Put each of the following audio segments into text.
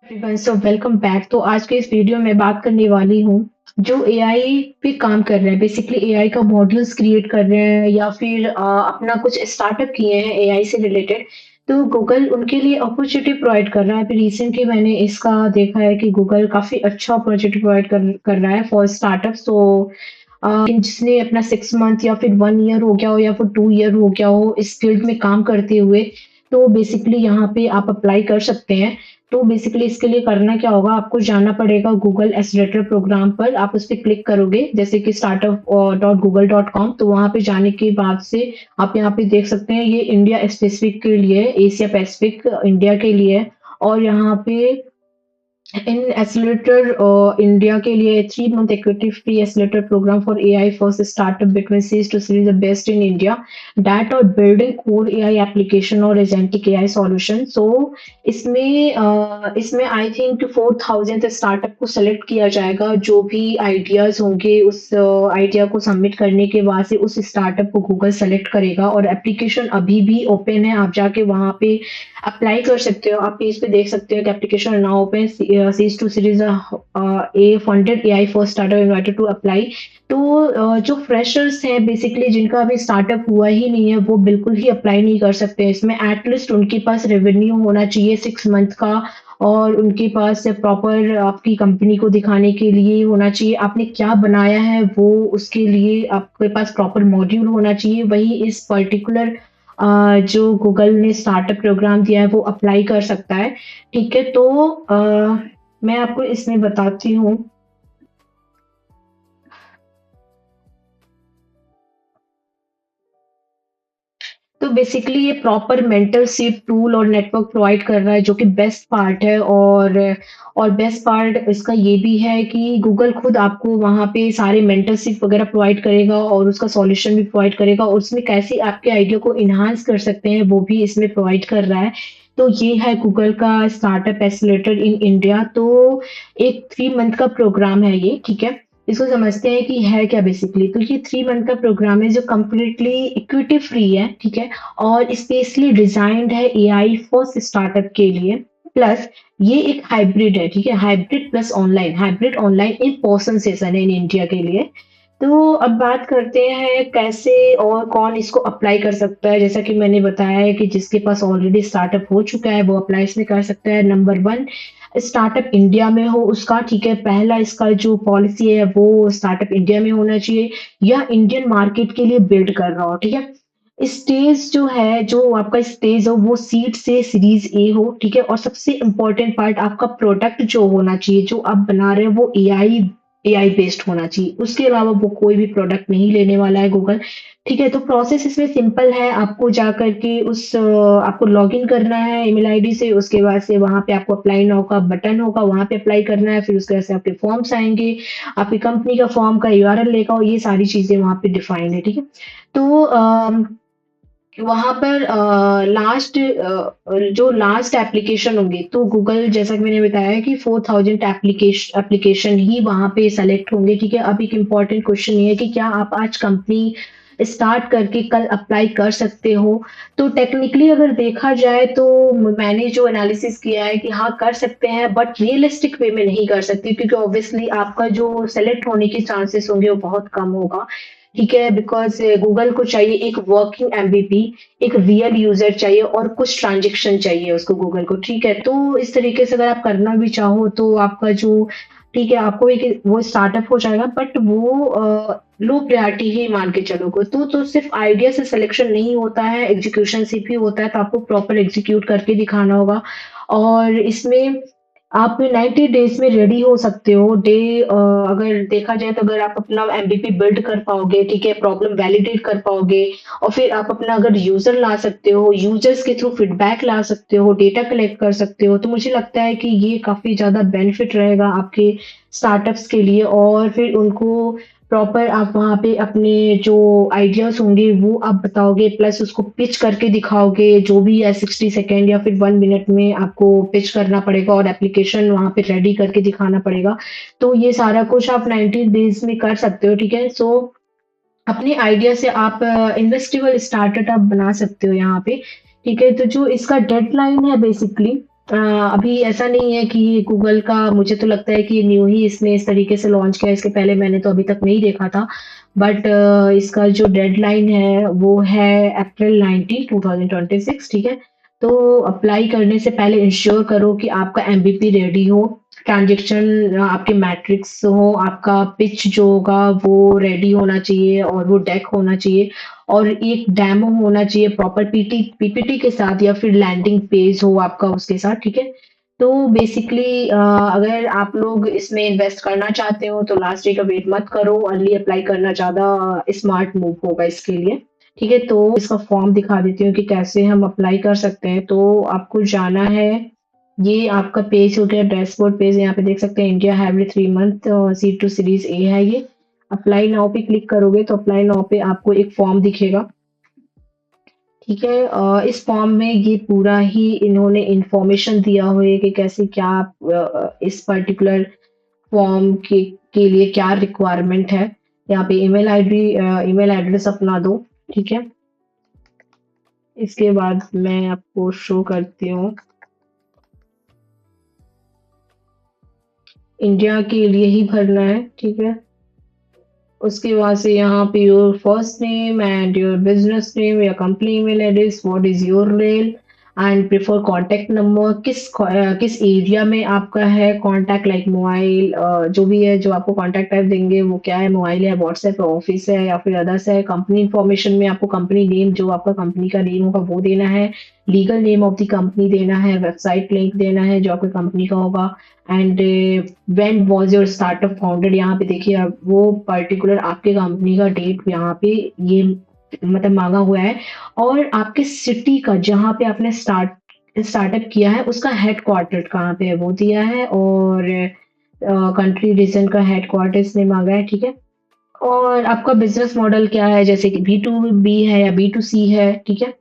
Everyone so welcome back. तो आज के इस वीडियो में बात करने वाली हूँ जो एआई पे काम कर रहे हैं, बेसिकली एआई का मॉडल्स क्रिएट कर रहे हैं या फिर अपना कुछ स्टार्टअप किए हैं एआई से रिलेटेड। तो गूगल उनके लिए अपॉर्चुनिटी प्रोवाइड कर रहा है। अभी रिसेंटली मैंने इसका देखा है कि गूगल काफी अच्छा अपॉर्चुनिटी प्रोवाइड कर रहा है फॉर स्टार्टअप। तो जिसने अपना 6 मंथ या फिर 1 ईयर हो गया हो या फिर 2 ईयर हो गया हो इस फील्ड में काम करते हुए, तो बेसिकली यहाँ पे आप अप्लाई कर सकते हैं। तो बेसिकली इसके लिए करना क्या होगा, आपको जाना पड़ेगा गूगल एक्सेलरेटर प्रोग्राम पर। आप उस पे क्लिक करोगे जैसे कि startup.google.com। तो वहाँ पे जाने के बाद से आप यहाँ पे देख सकते हैं, ये इंडिया स्पेसिफिक के लिए, एशिया पैसिफिक इंडिया के लिए है। और यहाँ पे इन एक्सेलरेटर इंडिया के लिए 3 month equity free accelerator program for AI first startup between seed to series the best in India that और बिल्डिंग कोर एआई एप्लीकेशन और एजेंटिक एआई सॉल्यूशन। सो इसमें आई थिंक 4,000 स्टार्टअप को select किया जाएगा। जो भी आइडियाज होंगे उस आइडिया को सबमिट करने के बाद से उस स्टार्टअप को गूगल सेलेक्ट करेगा। और एप्लीकेशन अभी भी ओपन है, आप जाके वहां पे अप्लाई कर सकते हो। आप पेज पे देख सकते हो कि application now open, seed to series A funded AI for startup invited to apply. तो जो फ्रेशर्स हैं बेसिकली, जिनका अभी स्टार्टअप हुआ ही नहीं है, वो बिल्कुल ही अप्लाई नहीं कर सकते इसमें। एटलीस्ट उनके पास रेवेन्यू होना चाहिए 6 मंथ का, और उनके पास प्रॉपर आपकी कंपनी को दिखाने के लिए होना चाहिए आपने क्या बनाया है, वो उसके लिए आपके पास प्रॉपर मॉड्यूल होना चाहिए। वही इस पर्टिकुलर जो गूगल ने स्टार्टअप प्रोग्राम दिया है वो अप्लाई कर सकता है। ठीक है, तो मैं आपको इसमें बताती हूँ। तो बेसिकली ये प्रॉपर मेंटरशिप टूल और नेटवर्क प्रोवाइड कर रहा है, जो कि बेस्ट पार्ट है। और बेस्ट पार्ट इसका ये भी है कि गूगल खुद आपको वहाँ पे सारे मेंटरशिप वगैरह प्रोवाइड करेगा और उसका सॉल्यूशन भी प्रोवाइड करेगा, और उसमें कैसे आपके आइडिया को इन्हांस कर सकते हैं वो भी इसमें प्रोवाइड कर रहा है। तो ये है गूगल का स्टार्टअप एक्सेलरेटर इन इंडिया। तो एक 3 मंथ का प्रोग्राम है ये, ठीक है। इसको समझते हैं कि है क्या बेसिकली। तो ये 3 मंथ का प्रोग्राम है जो कम्प्लीटली इक्विटी फ्री है, ठीक है। और स्पेशली डिजाइंड है एआई फर्स्ट स्टार्टअप के लिए। प्लस ये एक हाइब्रिड है, ठीक है। Hybrid plus online, hybrid online in person session है इन इंडिया के लिए। तो अब बात करते हैं कैसे और कौन इसको अप्लाई कर सकता है। जैसा कि मैंने बताया है कि जिसके पास ऑलरेडी स्टार्टअप हो चुका है वो अप्लाई इसमें कर सकता है। नंबर वन, स्टार्टअप इंडिया में हो उसका, ठीक है। पहला इसका जो पॉलिसी है वो स्टार्टअप इंडिया में होना चाहिए, या इंडियन मार्केट के लिए बिल्ड कर रहा हो, ठीक है। स्टेज जो है, जो आपका स्टेज हो वो सीड से सीरीज ए हो, ठीक है। और सबसे इंपॉर्टेंट पार्ट, आपका प्रोडक्ट जो होना चाहिए जो आप बना रहे हो वो एआई एआई बेस्ड होना चाहिए। उसके अलावा वो कोई भी प्रोडक्ट नहीं लेने वाला है गूगल, ठीक है। तो प्रोसेस इसमें सिंपल है। आपको जा करके आपको लॉगिन करना है ईमेल आईडी से। उसके बाद से वहां पे आपको अप्लाई नाउ का बटन होगा, वहां पे अप्लाई करना है। फिर उसके बाद से आपके फॉर्म्स आएंगे, आपकी कंपनी का फॉर्म का यूआरएल लेगा, और ये सारी चीजें वहां पे डिफाइंड है, ठीक है। तो वहाँ पर जो लास्ट एप्लीकेशन होंगे, तो गूगल जैसा कि मैंने बताया है कि 4,000 एप्लीकेशन ही वहाँ पे सेलेक्ट होंगे, ठीक है। अब एक इम्पॉर्टेंट क्वेश्चन ये है कि क्या आप आज कंपनी स्टार्ट करके कल अप्लाई कर सकते हो। तो टेक्निकली अगर देखा जाए तो मैंने जो एनालिसिस किया है कि हाँ कर सकते हैं, बट रियलिस्टिक वे में नहीं कर सकते, क्योंकि ऑब्वियसली आपका जो सेलेक्ट होने के चांसेस होंगे वो बहुत कम होगा, ठीक है। बिकॉज गूगल को चाहिए एक वर्किंग एमवीपी, एक रियल यूजर चाहिए, और कुछ ट्रांजेक्शन चाहिए उसको गूगल को, ठीक है। तो इस तरीके से अगर आप करना भी चाहो तो आपका जो, ठीक है, आपको एक वो स्टार्टअप हो जाएगा, बट वो लो प्रायोरिटी ही मान के चलोगे। तो सिर्फ आइडिया से सिलेक्शन नहीं होता है, एग्जीक्यूशन से भी होता है। तो आपको प्रॉपर एग्जीक्यूट करके दिखाना होगा। और इसमें आप 90 डेज में रेडी हो सकते हो। अगर देखा जाए तो अगर आप अपना एमवीपी बिल्ड कर पाओगे, ठीक है, प्रॉब्लम वैलिडेट कर पाओगे, और फिर आप अपना अगर यूजर ला सकते हो, यूजर्स के थ्रू फीडबैक ला सकते हो, डेटा कलेक्ट कर सकते हो, तो मुझे लगता है कि ये काफी ज्यादा बेनिफिट रहेगा आपके स्टार्टअप्स के लिए। और फिर उनको प्रॉपर आप वहाँ पे अपने जो आइडियाज होंगे वो आप बताओगे, प्लस उसको पिच करके दिखाओगे। जो भी है 60 सेकेंड या फिर 1 मिनट में आपको पिच करना पड़ेगा, और एप्लीकेशन वहाँ पे रेडी करके दिखाना पड़ेगा। तो ये सारा कुछ आप 90 डेज में कर सकते हो, ठीक है। सो अपने आइडिया से आप इन्वेस्टेबल स्टार्टअप बना सकते हो यहाँ पे, ठीक है। तो जो इसका डेडलाइन है बेसिकली, अभी ऐसा नहीं है कि गूगल का, मुझे तो लगता है कि ये न्यू ही इसने इस तरीके से लॉन्च किया है, इसके पहले मैंने तो अभी तक नहीं देखा था। बट इसका जो डेडलाइन है वो है अप्रैल 19, 2026, ठीक है? तो अप्लाई करने से पहले इंश्योर करो कि आपका एमबीपी रेडी हो, ट्रांज़ैक्शन आपके मैट्रिक्स हो, आपका पिच जो होगा वो रेडी होना चाहिए और वो डेक होना चाहिए, और एक डेमो होना चाहिए प्रॉपर पीपीटी के साथ, या फिर लैंडिंग पेज हो आपका उसके साथ, ठीक है? तो बेसिकली अगर आप लोग इसमें इन्वेस्ट करना चाहते हो तो लास्ट डे का वेट मत करो, अर्ली अप्लाई करना ज़्यादा स्मार्ट मूव होगा इसके लिए, ठीक है? तो इसका फॉर्म दिखा देती हूँ कि कैसे हम अप्लाई कर सकते हैं। तो आपको जाना है, ये आपका पेज हो गया डैशबोर्ड पेज, यहाँ पे देख सकते हैं India have 3 month seed to series A है ये। अप्लाई नाउ पे क्लिक करोगे तो अप्लाई नाउ पे आपको एक फॉर्म दिखेगा, ठीक है? इस फॉर्म में ये पूरा ही इन्होंने इंफॉर्मेशन दिया हुआ है कि कैसे क्या इस पर्टिकुलर फॉर्म के लिए क्या रिक्वायरमेंट है। यहाँ पे ईमेल एड्रेस अपना दो, ठीक है? इसके बाद मैं आपको शो करती हूँ, इंडिया के लिए ही भरना है, ठीक है? उसके बाद से यहाँ पे your first name and your business name या company email address, what is your role and prefer contact number, किस एरिया में आपका है कॉन्टैक्ट, लाइक मोबाइल, जो भी है जो आपको कॉन्टैक्ट टाइप देंगे वो क्या है, मोबाइल है, व्हाट्सएप है, ऑफिस है या फिर अदर्स है। कंपनी इन्फॉर्मेशन में आपको कंपनी नेम, जो आपका कंपनी का नेम होगा वो देना है, legal name of the company देना है, वेबसाइट लिंक देना है जो आपकी कंपनी का होगा, and when was your startup founded, यहाँ पे देखिए अब वो पर्टिकुलर आपके कंपनी का डेट यहाँ पे ये मतलब मांगा हुआ है, और आपके सिटी का जहाँ पे आपने स्टार्टअप किया है उसका हेडक्वार्टर कहाँ पे है वो दिया है, और कंट्री रीजन का हेडक्वार्टर इसने मांगा है, ठीक है? और आपका बिजनेस मॉडल क्या है, जैसे कि बी टू बी है या बी टू सी है, ठीक है?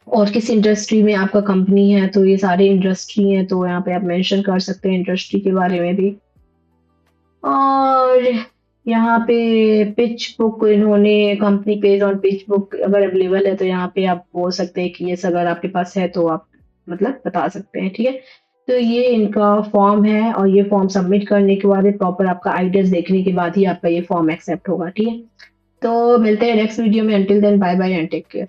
और किस इंडस्ट्री में आपका कंपनी है, तो ये सारे इंडस्ट्री हैं तो यहाँ पे आप मेंशन कर सकते हैं इंडस्ट्री के बारे में भी। और यहाँ पे पिच बुक इन्होंने, company page on pitch book अगर अवेलेबल है तो यहाँ पे आप बोल सकते हैं कि यस, अगर आपके पास है तो आप मतलब बता सकते हैं, ठीक है? तो ये इनका फॉर्म है, और ये फॉर्म सबमिट करने के बाद प्रॉपर आपका आइडियाज देखने के बाद ही आपका ये फॉर्म एक्सेप्ट होगा, ठीक है? तो मिलते हैं नेक्स्ट वीडियो में, until then bye bye and take care.